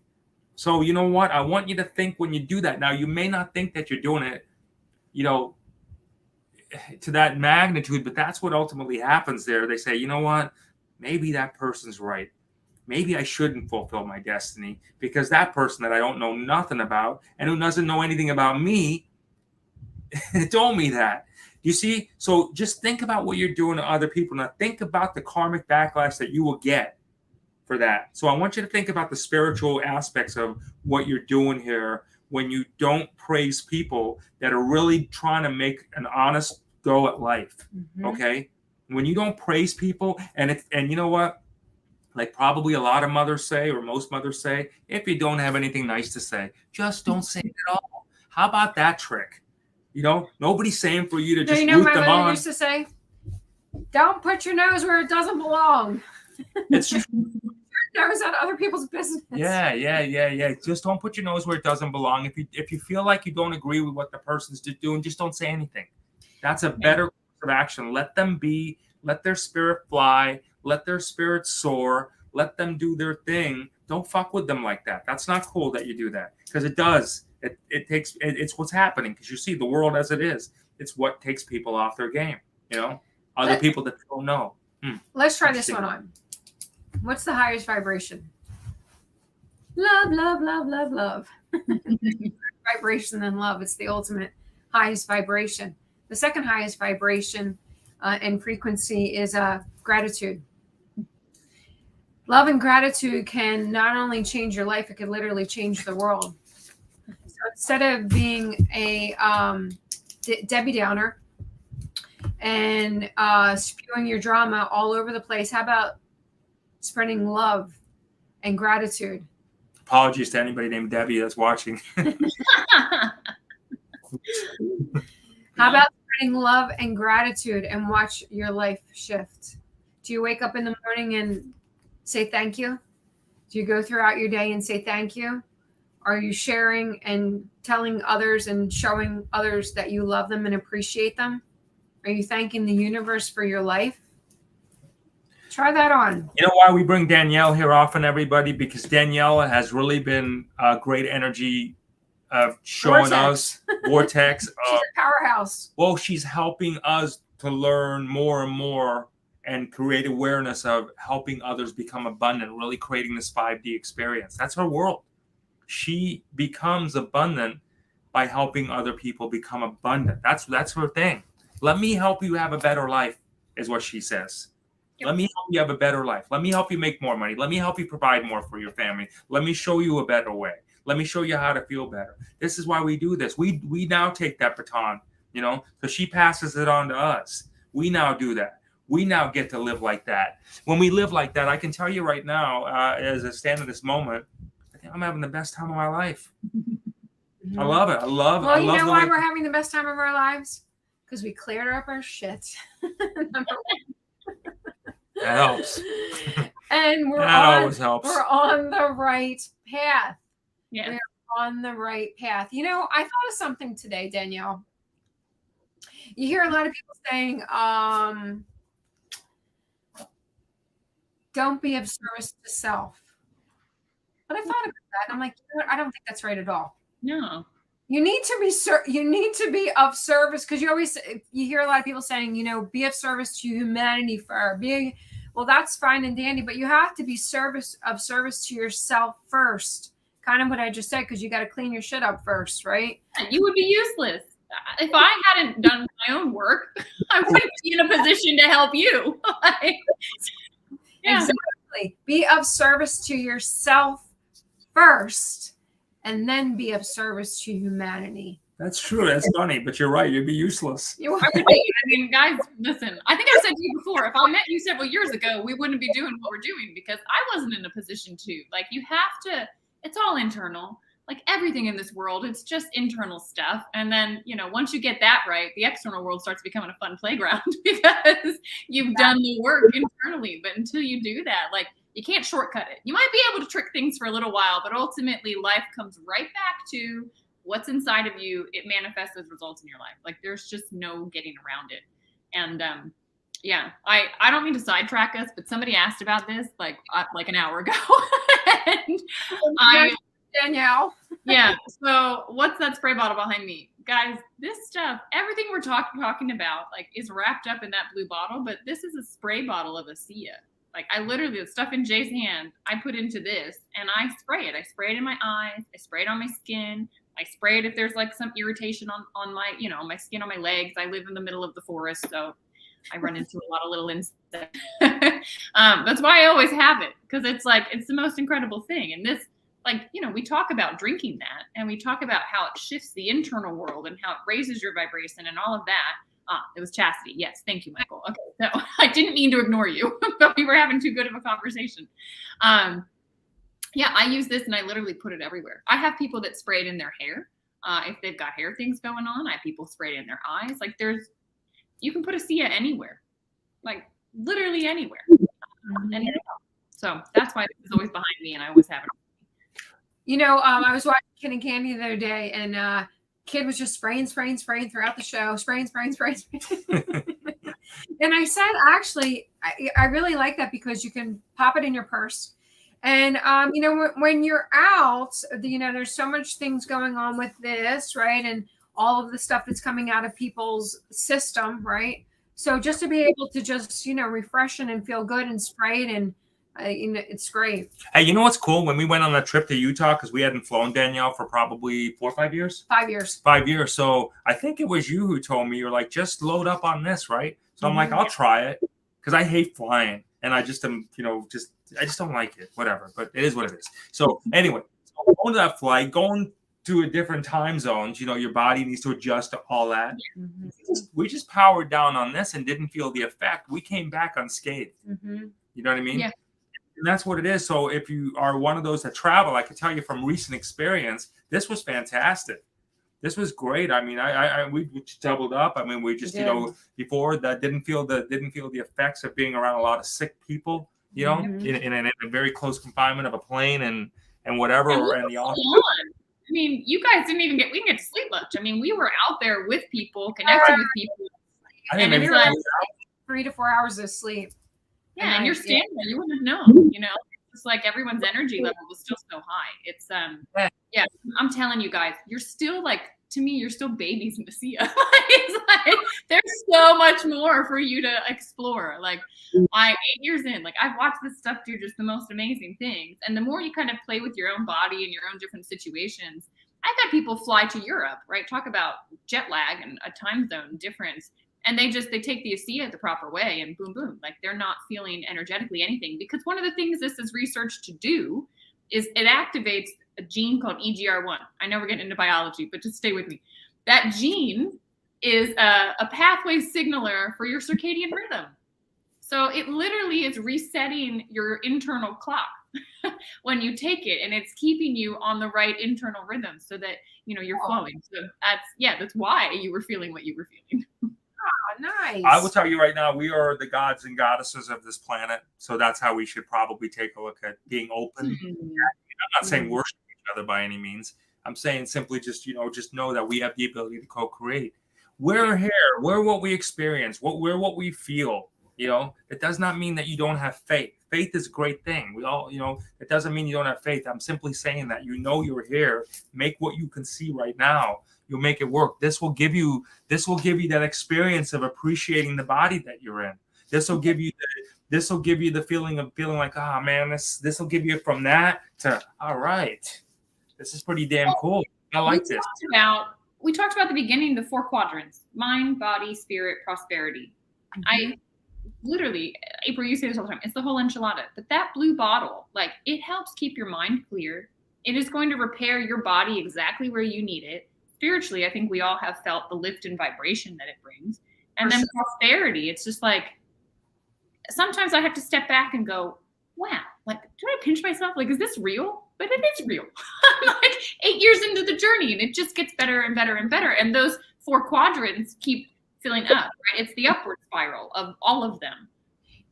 So you know what? I want you to think when you do that. Now, you may not think that you're doing it, you know, to that magnitude, but that's what ultimately happens there. They say, you know what? Maybe that person's right. Maybe I shouldn't fulfill my destiny because that person that I don't know nothing about and who doesn't know anything about me told me that. You see? So just think about what you're doing to other people. Now think about the karmic backlash that you will get for that. So I want you to think about the spiritual aspects of what you're doing here when you don't praise people that are really trying to make an honest go at life. Okay? When you don't praise people, and you know what? Like probably a lot of mothers say, or most mothers say, if you don't have anything nice to say, just don't say it at all. How about that trick? You know, nobody's saying for you to just root my them mother on. used to say, don't put your nose where it doesn't belong. It's true. Nose on other people's business. Yeah. Just don't put your nose where it doesn't belong. If you feel like you don't agree with what the person's doing, just don't say anything. That's a better course of action. Let them be. Let their spirit fly. Let their spirit soar. Let them do their thing. Don't fuck with them like that. That's not cool that you do that, because it does. It's what's happening, because you see the world as it is. It's what takes people off their game. You know, other people that don't know. Let's try this one on. What's the highest vibration? Love, love, love, love, love. Vibration and love. It's the ultimate highest vibration. The second highest vibration and frequency is gratitude. Love and gratitude can not only change your life, it can literally change the world. So instead of being a Debbie Downer and spewing your drama all over the place, how about spreading love and gratitude? Apologies to anybody named Debbie that's watching. How about spreading love and gratitude and watch your life shift? Do you wake up in the morning and say thank you? Do you go throughout your day and say thank you? Are you sharing and telling others and showing others that you love them and appreciate them? Are you thanking the universe for your life? Try that on. You know why we bring Danielle here often, everybody? Because Danielle has really been a great energy of showing us vortex. She's a powerhouse. Well, she's helping us to learn more and more and create awareness of helping others become abundant, really creating this 5D experience. That's her world. She becomes abundant by helping other people become abundant. That's her thing. Let me help you have a better life, is what she says. Let me help you have a better life. Let me help you make more money. Let me help you provide more for your family. Let me show you a better way. Let me show you how to feel better. This is why we do this. We now take that baton, you know, so she passes it on to us. We now do that. We now get to live like that. When we live like that, I can tell you right now, as I stand in this moment, I think I'm having the best time of my life. I love it. Well, you know why we're having the best time of our lives? Because we cleared up our shit. That helps. And always helps. We're on the right path. Yeah. We're on the right path. You know, I thought of something today, Danielle. You hear a lot of people saying, don't be of service to self. But I thought about that, and I'm like, you know what? I don't think that's right at all. No. You need to be of service, because you hear a lot of people saying, you know, be of service to humanity well, that's fine and dandy, but you have to be of service to yourself first. Kind of what I just said, because you got to clean your shit up first, right? You would be useless. If I hadn't done my own work, I wouldn't be in a position to help you. Exactly. Be of service to yourself first, and then be of service to humanity. That's true. That's funny, but you're right. You'd be useless. I would be. I mean, guys, listen. I think I said to you before, if I met you several years ago, we wouldn't be doing what we're doing, because I wasn't in a position to. Like, you have to. It's all internal. Like everything in this world, it's just internal stuff. And then, you know, once you get that right, the external world starts becoming a fun playground because you've done the work internally. But until you do that, like, you can't shortcut it. You might be able to trick things for a little while, but ultimately life comes right back to what's inside of you. It manifests as results in your life. Like, there's just no getting around it. And yeah, I don't mean to sidetrack us, but somebody asked about this like an hour ago. And Danielle. Yeah. So what's that spray bottle behind me? Guys, this stuff, everything we're talking about, like, is wrapped up in that blue bottle, but this is a spray bottle of ASEA. Like, I literally, the stuff in Jay's hand, I put into this and I spray it. I spray it in my eyes. I spray it on my skin. I spray it if there's like some irritation on my, my skin, on my legs. I live in the middle of the forest, so I run into a lot of little insects. That's why I always have it, because it's the most incredible thing. And this, we talk about drinking that, and we talk about how it shifts the internal world and how it raises your vibration and all of that. It was Chastity. Yes. Thank you, Michael. Okay. So I didn't mean to ignore you, but we were having too good of a conversation. Yeah, I use this and I literally put it everywhere. I have people that spray it in their hair. If they've got hair things going on, I have people spray it in their eyes. You can put ASEA anywhere, like literally anywhere. So that's why this is always behind me, and I always have it. I was watching Ken and Candy the other day, and Kid was just spraying throughout the show, spraying. And I said, actually, I really like that, because you can pop it in your purse. And, when you're out, there's so much things going on with this, right? And all of the stuff that's coming out of people's system, right? So just to be able to just, refresh and feel good and spray it, and it's great. Hey, you know what's cool? When we went on that trip to Utah, because we hadn't flown, Danielle, for probably 4 or 5 years. 5 years. 5 years. So I think it was you who told me, you're like, just load up on this, right? So I'm like, I'll try it, because I hate flying, and I just am, I just don't like it. Whatever, but it is what it is. So anyway, going to that flight, going to a different time zones, your body needs to adjust to all that. Mm-hmm. We just powered down on this and didn't feel the effect. We came back unscathed. Mm-hmm. You know what I mean? Yeah. And that's what it is. So if you are one of those that travel, I can tell you from recent experience, this was fantastic. This was great. I mean, we doubled up. I mean, we just, before that didn't feel the effects of being around a lot of sick people, Mm-hmm. in a very close confinement of a plane and whatever. And the office. I mean, you guys we didn't get to sleep much. I mean, we were out there with people, connecting with people. I think and maybe it's 3 to 4 hours of sleep. Yeah, and you're standing there, you wouldn't have known, It's like everyone's energy level was still so high. It's yeah, I'm telling you guys, you're still to me, you're still babies in ASEA. It's there's so much more for you to explore. 8 years in, I've watched this stuff do just the most amazing things. And the more you kind of play with your own body and your own different situations, I've had people fly to Europe, right? Talk about jet lag and a time zone difference. And they take the ASEA the proper way, and boom, boom. They're not feeling energetically anything, because one of the things this is researched to do is it activates a gene called EGR1. I know we're getting into biology, but just stay with me. That gene is a pathway signaler for your circadian rhythm. So it literally is resetting your internal clock when you take it, and it's keeping you on the right internal rhythm so that, you're flowing. So that's why you were feeling what you were feeling. Oh, nice. I will tell you right now, we are the gods and goddesses of this planet. So that's how we should probably take a look at being open. Mm-hmm. I'm not saying worship each other by any means. I'm saying simply just know that we have the ability to co-create. We're here. We're what we experience. We're what we feel. It does not mean that you don't have faith. Faith is a great thing. We all, it doesn't mean you don't have faith. I'm simply saying that you're here. Make what you can see right now. You'll make it work. This will give you that experience of appreciating the body that you're in. This will give you the feeling of feeling like, oh man, this will give you from that to, all right, this is pretty damn cool. I like this. We talked about at the beginning, the 4 quadrants: mind, body, spirit, prosperity. Mm-hmm. I literally, April, you say this all the time, it's the whole enchilada. But that blue bottle, it helps keep your mind clear. It is going to repair your body exactly where you need it. Spiritually, I think we all have felt the lift and vibration that it brings. And then prosperity, it's just sometimes I have to step back and go, wow, do I pinch myself? Is this real? But it is real. I'm 8 years into the journey, and it just gets better and better and better. And those 4 quadrants keep filling up, right? It's the upward spiral of all of them.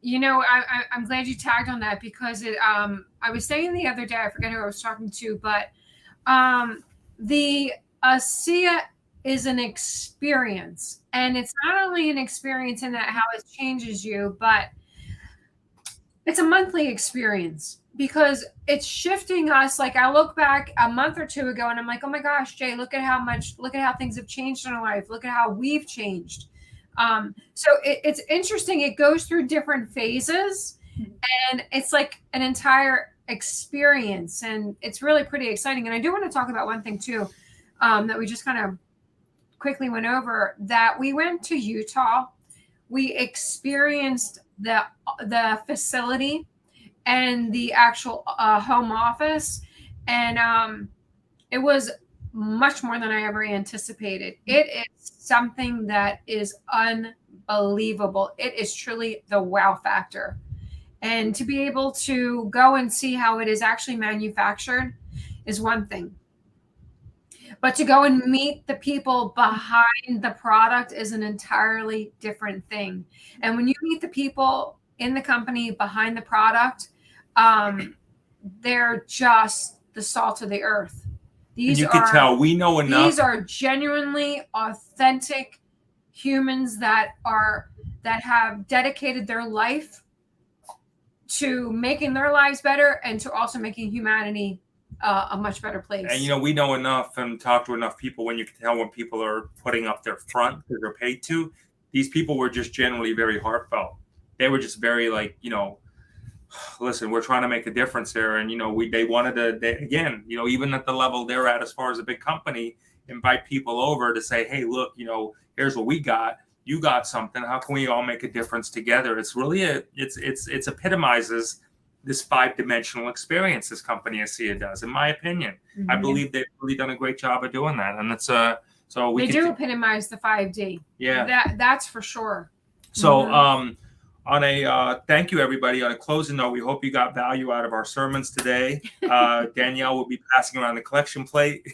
I'm glad you tagged on that, because I was saying the other day, I forget who I was talking to, but the ASEA is an experience, and it's not only an experience in that how it changes you, but It's a monthly experience because it's shifting us. Like I look back a month or two ago and I'm like, oh my gosh, Jay, look at how things have changed in our life. Look at how we've changed. So it's interesting. It goes through different phases and it's like an entire experience, and it's really pretty exciting. And I do want to talk about one thing too, that we just kind of quickly went over, that we went to Utah. We experienced the facility and the actual home office, and it was much more than I ever anticipated. It is something that is unbelievable. It is truly the wow factor. And to be able to go and see how it is actually manufactured is one thing. But to go and meet the people behind the product is an entirely different thing. And when you meet the people in the company behind the product, they're just the salt of the earth. And you can tell we know enough. These are genuinely authentic humans that have dedicated their life to making their lives better and to also making humanity a much better place. And we know enough and talk to enough people when you can tell when people are putting up their front because they're paid to. These people were just generally very heartfelt. They were just very like, listen, we're trying to make a difference there. And, they wanted to, again, even at the level they're at as far as a big company, invite people over to say, hey, look, here's what we got. You got something. How can we all make a difference together? It's really it's epitomizes this 5-dimensional experience this company ASEA does, in my opinion. Mm-hmm. I believe they've really done a great job of doing that. And it's so we they do epitomize the 5D. Yeah. That's for sure. So on a thank you, everybody. On a closing note, we hope you got value out of our sermons today. Danielle will be passing around the collection plate.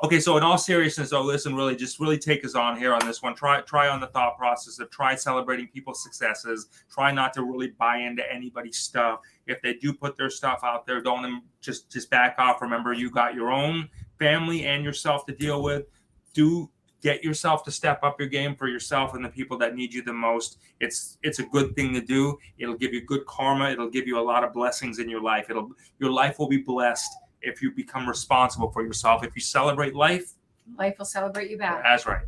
Okay, so in all seriousness, though, listen, really take us on here on this one. Try on the thought process of try celebrating people's successes. Try not to really buy into anybody's stuff. If they do put their stuff out there, don't just back off. Remember, you got your own family and yourself to deal with. Do get yourself to step up your game for yourself and the people that need you the most. It's a good thing to do. It'll give you good karma. It'll give you a lot of blessings in your life. Your life will be blessed if you become responsible for yourself. If you celebrate life will celebrate you back. That's right.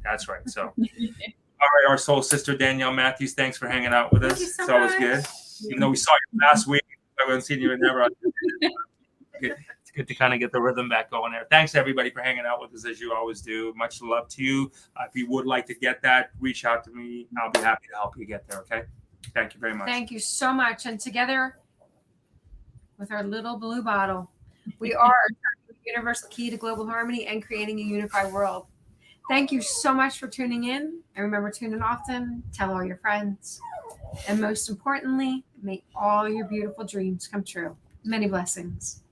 So, all right, our soul sister Danielle Matthews, thanks for hanging out with us. Thank you so it's always much. Good. Even though we saw you last week, I haven't seen you in there. It's good to kind of get the rhythm back going there. Thanks everybody for hanging out with us as you always do. Much love to you. If you would like to get that, reach out to me. I'll be happy to help you get there. Okay. Thank you very much. Thank you so much. And together with our little blue bottle, we are the universal key to global harmony and creating a unified world. Thank you so much for tuning in. And remember, tune in often, tell all your friends. And most importantly, make all your beautiful dreams come true. Many blessings.